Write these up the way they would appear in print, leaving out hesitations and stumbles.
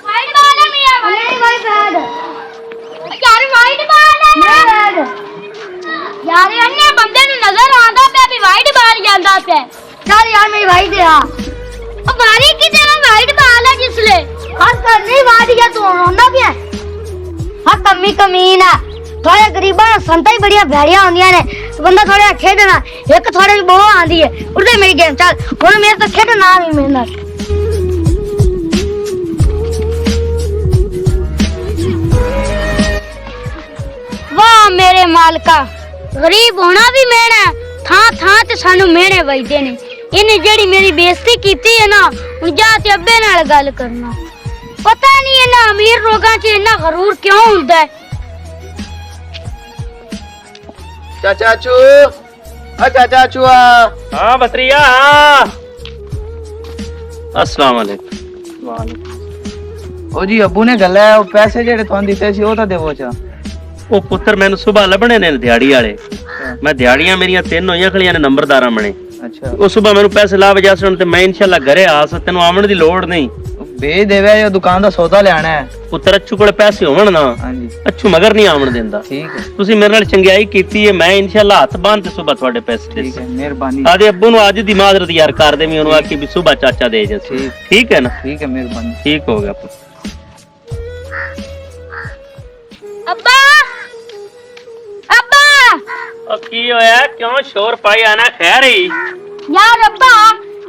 White ਬਾਲ ਹੈ ਮੀਆਂ ਨਹੀਂ ਭਾਈ bed ਯਾਰ ਵਾਈਟ ਬਾਲ ਹੈ ਨਾ ਯਾਰ ਅੰਨੇ ਬੰਦੇ ਨੂੰ ਨਜ਼ਰ ਆਉਂਦਾ ਪਿਆ ਵੀ ਵਾਈਟ ਬਾਲ ਜਾਂਦਾ ਪਿਆ ਚੱਲ ਯਾਰ ਮੇਰੀ ਵਾਈਟ ਆ ਉਹ ਵਾਰੀ ਕੀ ਤੇਰਾ ਵਾਈਟ ਬਾਲ ਹੈ ਜਿਸਲੇ ਹੱਥ ਕਰ ਨਹੀਂ ਵਾੜੀ ਗਿਆ ਤੂੰ ਆਉਂਦਾ ਪਿਆ ਹਾਂ ਕਮੀ ਕਮੀਨਾ थोड़े गरीबा संता ही बढ़िया भैड़िया होंदियां ने बंदा थोड़े खेडना एक थोड़े बहुत आंदी है उड़दे मेरी गेम चल हुन मेरे तो खेडना नहीं मेहनत वाह मेरे मालका गरीब होना भी मेहना थां थां ते सानू मेहने वजदे ने इन्हें जेड़ी मेरी बेइज्जती कीती है ना हुन जा ते अब्बे नाल गल करना पता नहीं इन्हां अमीर लोगां च इन्ना गरूर क्यों हुंदा है चाचाचू चाचाचू हाँ बतरिया हाँ अस्सलाम वालेकुम वालेकुम ओ जी अब्बू ने गल्ला है ओ पैसे जेड़े तुहां दित्ते सी ओ तां देवो चा ओ पुत्र मैनू सुबह लभणे ने दिहाड़ी वाले मैं दिहाड़ियां मेरियां 3 होईयां खड़ियां ने नंबरदारा बने अच्छा ओ सुबह मैनू पैसे ला वजा सन ते मैं इंशाल्लाह घरे आ स तेनू आवण दी लोड़ नहीं भेज देवे जो दुकान दा सौदा लेना है पुत्र अच्छू कोले पैसे होवन ना हां जी अच्छू मगर नहीं आवण देंदा ठीक है तुसी मेरे नाल चंगियाई कीती है मैं इंशाल्लाह हाथ बांध ते सुबह तुहाडे पैसे दे ठीक है मेहरबानी आदे अब्बू नु आज दी माजरत यार कर दे मैं ओनु आखी भी सुबह चाचा दे जे ठीक है ना ठीक है मेहरबानी ठीक हो गया पुत्र अब्बा अब्बा ओ की होया क्यों शोर पाई आना खैर ही यार अब्बा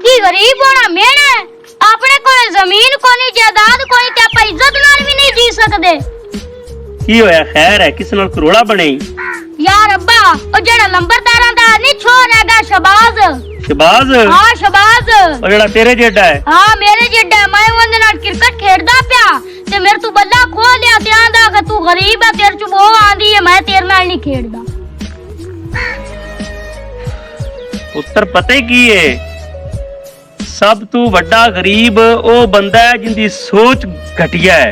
की गरीब होना मेहना अपने कोई जमीन कोनी जायदाद कोनी ते आप इज्जत नाल भी नहीं जी सकदे की होया खैर है किस नाल करोड़ा बने यार अब्बा ओ जेड़ा नंबरदारां दा नहीं छोर हैगा शबाज शबाज हां शबाज ओ जेड़ा तेरे जेड़ा है हां मेरे जेड़ा है मैं ओंदे नाल क्रिकेट खेडदा पिया ते मेरे तू बल्ला खो लिया ते आंदा कि तू गरीब है तेरे च वो आंदी है मैं तेरे नाल नहीं खेडदा पुत्र पता ही की है सब तू वड्डा गरीब ओ बंदा है जिंदी सोच घटिया है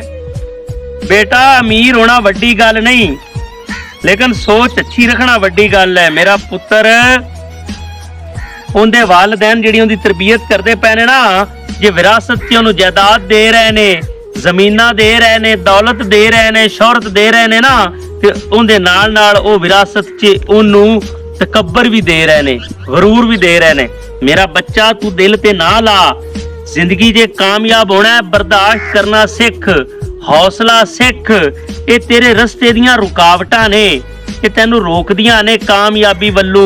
बेटा अमीर होना वड्डी गल नहीं लेकिन सोच अच्छी रखना वड्डी गल है मेरा पुत्र उनदे वालिदैन जेड़ी उनदी तरबियत करदे पए ने ना जे विरासत च उन्हें जायदाद दे रहे ने जमीना दे रहे ने दौलत दे रहे ने शोहरत दे रहे ने ना ते उनदे नाल नाल ओ विरासत च ओनू तकब्बर भी दे रहे ने गरूर भी दे रहे ने मेरा बच्चा तू दिल ते ना ला जिंदगी जे कामयाब होना है बर्दाश्त करना सिख हौसला सिख ये तेरे रस्ते दियां रुकावटां ने ये तेनू रोकदियां ने कामयाबी वल्लू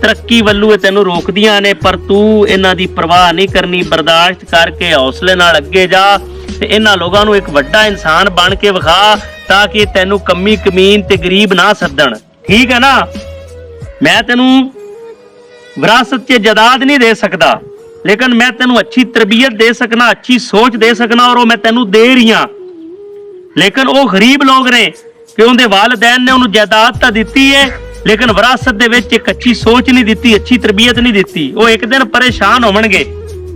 तरक्की वल्लू ये तेनू रोकदियां ने पर तू इन्हां दी परवाह नहीं करनी बर्दाश्त करके हौसले नाल अगे जा ते इन्हां लोगां नू एक वड्डा इंसान बन के विखा ताकि तेनू कमी कमीन ते गरीब ना सदन ठीक है ना मैं तेनू विरासत च जायदाद नहीं दे सकदा लेकिन मैं तेनू अच्छी तरबियत दे सकना अच्छी सोच दे सकना और मैं तेनू दे रही हां लेकिन वो गरीब लोग ने कि उनके वालिदैन ने उन्हें जायदाद तो दी है लेकिन विरासत दे विच एक अच्छी सोच नहीं दी अच्छी तरबियत नहीं दी वो एक दिन परेशान होवणगे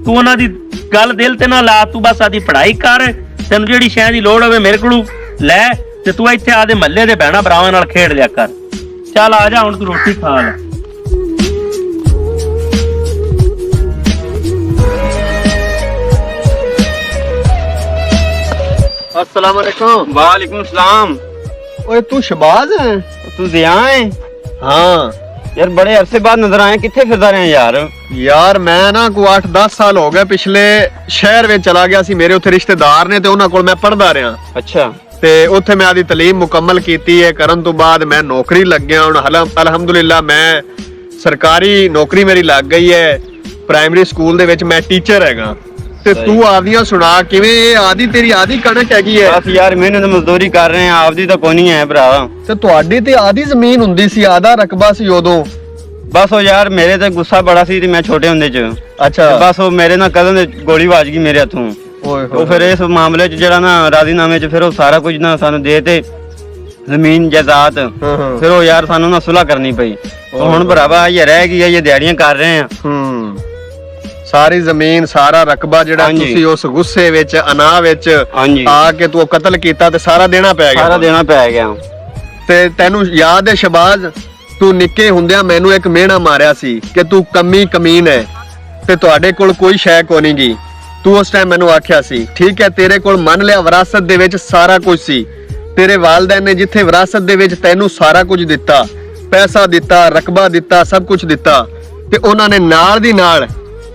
तू उन्हां दी गल दिल ते ना ला तू बस आदी पढ़ाई कर तेनू जिहड़ी शै दी लोड़ होवे मेरे कोलों लै ते तू इत्थे आदे महल्ले दे भैणां भरावां नाल खेड लिया कर चल आ जा हुण तू रोटी खा ले अस्सलाम वालेकुम वालेकुम सलाम ओए तू शबाज है तू ज़िया है हाँ यार बड़े अरसे बाद नजर आए किथे फिरदा रहे यार यार मैं ना को 8-10 साल हो गए पिछले शहर में चला गया सी मेरे उत्थे रिश्तेदार ने ते उन्हां कोल मैं पढ़दा रहा अच्छा ते उत्थे मैं आदी तलीम मुकम्मल कीती है करन तो बाद मैं नौकरी लग गया हुण अलहमदुलिल्लाह मैं सरकारी नौकरी मेरी लग गई है प्राइमरी स्कूल दे विच मैं टीचर हैगा ते तू आदियां सुना किवें आदी तेरी आदी कणक हैगी है बस यार मैंने तो मजदूरी कर रहे हैं आपदी तो कोई नहीं है भरा ते तुहाडी ते आदी जमीन हुंदी सी आधा रकबा सी उदों बस वो यार मेरे ते गुस्सा बड़ा सी ते मैं छोटे हुंदे च अच्छा बस वो मेरे ना कदम दे गोली वाज गई मेरे हथों ਉਹ ਫਿਰ ਇਸ ਮਾਮਲੇ 'ਚ ਜਿਹੜਾ ਨਾ ਰਾਜ਼ੀਨਾਮੇ 'ਚ ਫਿਰ ਉਹ ਸਾਰਾ ਕੁਝ ਨਾ ਸਾਨੂੰ ਦੇ ਤੇ ਜ਼ਮੀਨ ਜਾਇਦਾਦ ਫਿਰ ਉਹ ਯਾਰ ਸਾਨੂੰ ਨਾ ਸੁਲ੍ਹਾ ਕਰਨੀ ਪਈ ਉਹ ਹੁਣ ਭਰਾਵਾ ਇਹ ਰਹਿ ਗਈ ਇਹ ਦਿਹਾੜੀਆਂ ਕਰ ਰਹੇ ਆ ਸਾਰੀ ਜ਼ਮੀਨ ਸਾਰਾ ਰਕਬਾ ਜਿਹੜਾ ਤੁਸੀਂ ਉਸ ਗੁੱਸੇ ਵਿੱਚ ਅਨਾਹ ਵਿੱਚ ਆ ਕੇ ਤੂੰ ਕਤਲ ਕੀਤਾ ਤੇ ਸਾਰਾ ਦੇਣਾ ਪੈ ਗਿਆ ਤੇ ਤੈਨੂੰ ਯਾਦ ਹੈ ਸ਼ਬਾਜ਼ ਤੂੰ ਨਿੱਕੇ ਹੁੰਦਿਆਂ ਮੈਨੂੰ ਇੱਕ ਮਿਹਣਾ ਮਾਰਿਆ ਸੀ ਕਿ ਤੂੰ ਕਮੀ ਕਮੀਨ ਹੈ ਤੇ ਤੁਹਾਡੇ ਕੋਲ ਕੋਈ ਸ਼ੈ ਕੋ ਨਹੀਂਗੀ ਤੂੰ ਉਸ ਟਾਈਮ ਮੈਨੂੰ ਆਖਿਆ ਸੀ ਠੀਕ ਹੈ ਤੇਰੇ ਕੋਲ ਮੰਨ ਲਿਆ ਵਿਰਾਸਤ ਦੇ ਵਿੱਚ ਸਾਰਾ ਕੁਝ ਸੀ, ਤੇਰੇ ਵਾਲਿदैन ਨੇ ਜਿੱਥੇ ਵਿਰਾਸਤ ਦੇ ਵਿੱਚ ਤੈਨੂੰ ਸਾਰਾ ਕੁਝ ਦਿੱਤਾ, ਪੈਸਾ ਦਿੱਤਾ, ਰਕਬਾ ਦਿੱਤਾ, ਸਭ ਕੁਝ ਦਿੱਤਾ, ਤੇ ਉਹਨਾਂ ਨੇ ਨਾਲ ਦੀ ਨਾਲ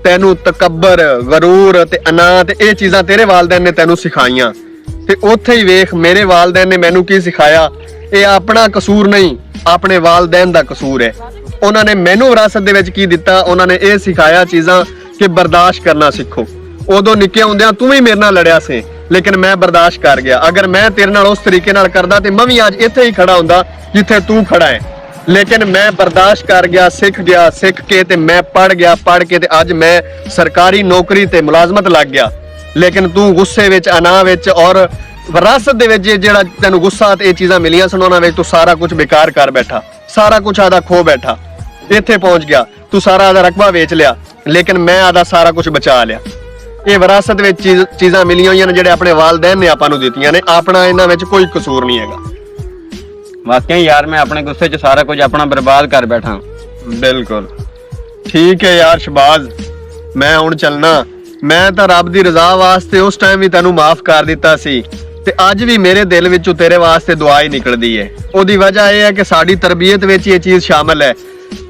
ਤੈਨੂੰ ਤਕੱਬਰ, ਗਰੂਰ ਤੇ ਅਨਾ ਤੇ ਇਹ ਚੀਜ਼ਾਂ ਤੇਰੇ ਵਾਲਿदैन ਨੇ ਤੈਨੂੰ ਸਿਖਾਈਆਂ। ਤੇ ਉੱਥੇ ਹੀ ਵੇਖ ਮੇਰੇ ਵਾਲਿदैन ਨੇ ਮੈਨੂੰ ਕੀ ਸਿਖਾਇਆ, ਇਹ ਆਪਣਾ ਕਸੂਰ ਨਹੀਂ, ਆਪਣੇ ਵਾਲਿदैन ਦਾ ਕਸੂਰ ਹੈ। ਉਹਨਾਂ ਨੇ ਮੈਨੂੰ ਵਿਰਾਸਤ ਦੇ ਵਿੱਚ ਕੀ ਦਿੱਤਾ, ਉਹਨਾਂ ਨੇ ਇਹ ਸਿਖਾਇਆ ਚੀਜ਼ਾਂ ਕਿ ਬਰਦਾਸ਼ਤ ਕਰਨਾ ਸਿੱਖੋ। ਉਦੋਂ ਨਿੱਕੇ ਹੁੰਦਿਆਂ ਤੂੰ ਵੀ ਮੇਰੇ ਨਾਲ ਲੜਿਆ ਸੀ ਲੇਕਿਨ ਮੈਂ ਬਰਦਾਸ਼ਤ ਕਰ ਗਿਆ। ਅਗਰ ਮੈਂ ਤੇਰੇ ਨਾਲ ਉਸ ਤਰੀਕੇ ਨਾਲ ਕਰਦਾ ਤੇ ਮੈਂ ਵੀ ਅੱਜ ਇੱਥੇ ਹੀ ਖੜਾ ਹੁੰਦਾ ਜਿੱਥੇ ਤੂੰ ਖੜਾ ਹੈ, ਲੇਕਿਨ ਮੈਂ ਬਰਦਾਸ਼ਤ ਕਰ ਗਿਆ, ਸਿੱਖ ਗਿਆ, ਸਿੱਖ ਕੇ ਤੇ ਮੈਂ ਪੜ ਗਿਆ, ਪੜ ਕੇ ਤੇ ਅੱਜ ਮੈਂ ਸਰਕਾਰੀ ਨੌਕਰੀ ਤੇ ਮੁਲਾਜ਼ਮਤ ਲੱਗ ਗਿਆ। ਲੇਕਿਨ ਤੂੰ ਗੁੱਸੇ ਵਿੱਚ, ਅਨਾ ਵਿੱਚ ਔਰ ਵਿਰਾਸਤ ਦੇ ਵਿੱਚ ਜਿਹੜਾ ਤੈਨੂੰ ਗੁੱਸਾ ਤੇ ਇਹ ਚੀਜ਼ਾਂ ਮਿਲੀਆਂ ਸਨ ਉਹਨਾਂ ਵਿੱਚ ਤੂੰ ਸਾਰਾ ਕੁਝ ਬੇਕਾਰ ਕਰ ਬੈਠਾ, ਸਾਰਾ ਕੁਝ ਆਦਾ ਖੋ ਬੈਠਾ, ਇੱਥੇ ਪਹੁੰਚ ਗਿਆ। ਤੂੰ ਸਾਰਾ ਆਦਾ ਰਕਬਾ ਵੇਚ ਲਿਆ ਲੇਕਿਨ ਮੈਂ ਆਦਾ ਸਾਰਾ ਕੁਝ ਬਚਾ ਲਿਆ। ਇਹ ਵਿਰਾਸਤ ਵਿੱਚ ਚੀਜ਼ਾਂ ਮਿਲੀਆਂ ਹੋਈਆਂ ਨੇ ਜਿਹੜੇ ਆਪਣੇ ਵਾਲਿदैन ਨੇ ਆਪਾਂ ਨੂੰ ਦਿੱਤੀਆਂ ਨੇ, ਆਪਣਾ ਇਹਨਾਂ ਵਿੱਚ ਕੋਈ ਕਸੂਰ ਨਹੀਂ ਹੈਗਾ। ਵਾਕਿਆ ਯਾਰ ਮੈਂ ਆਪਣੇ ਗੁੱਸੇ 'ਚ ਸਾਰਾ ਕੁਝ ਆਪਣਾ ਬਰਬਾਦ ਕਰ ਬੈਠਾ। ਬਿਲਕੁਲ ਠੀਕ ਹੈ ਯਾਰ ਸ਼ਬਾਜ਼, ਮੈਂ ਹੁਣ ਚੱਲਣਾ। ਮੈਂ ਤਾਂ ਰੱਬ ਦੀ ਰਜ਼ਾ ਵਾਸਤੇ ਉਸ ਟਾਈਮ ਵੀ ਤੈਨੂੰ ਮਾਫ ਕਰ ਦਿੱਤਾ ਸੀ ਤੇ ਅੱਜ ਵੀ ਮੇਰੇ ਦਿਲ ਵਿੱਚੋਂ ਤੇਰੇ ਵਾਸਤੇ ਦੁਆ ਹੀ ਨਿਕਲਦੀ ਹੈ। ਉਹਦੀ ਵਜ੍ਹਾ ਇਹ ਹੈ ਕਿ ਸਾਡੀ ਤਰਬੀਅਤ ਵਿੱਚ ਇਹ ਚੀਜ਼ ਸ਼ਾਮਲ ਹੈ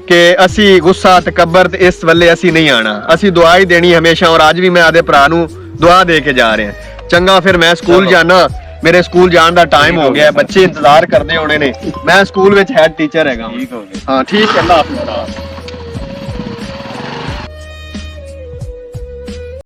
ਕਿ ਅਸੀਂ ਗੁੱਸਾ, ਤਕੱਬਰ ਤੇ ਇਸ ਵੱਲੇ ਅਸੀਂ ਨਹੀਂ ਆਣਾ, ਅਸੀਂ ਦੁਆ ਹੀ ਦੇਣੀ ਹਮੇਸ਼ਾ। ਔਰ ਅੱਜ ਵੀ ਮੈਂ ਆਦੇ ਭਰਾ ਨੂੰ ਦੁਆ ਦੇ ਕੇ ਜਾ ਰਿਹਾ। ਚੰਗਾ ਫਿਰ ਮੈਂ ਸਕੂਲ ਜਾਣਾ, ਮੇਰੇ ਸਕੂਲ ਜਾਣ ਦਾ ਟਾਈਮ ਹੋ ਗਿਆ, ਬੱਚੇ ਇੰਤਜ਼ਾਰ ਕਰਦੇ ਹੋਣੇ ਨੇ। ਮੈਂ ਸਕੂਲ ਵਿੱਚ ਹੈਡ ਟੀਚਰ ਹੈਗਾ। ਠੀਕ ਹੋ ਗਿਆ। ਹਾਂ ਠੀਕ ਹੈ, ਅੱਲਾ ਹਾਫਿਜ਼।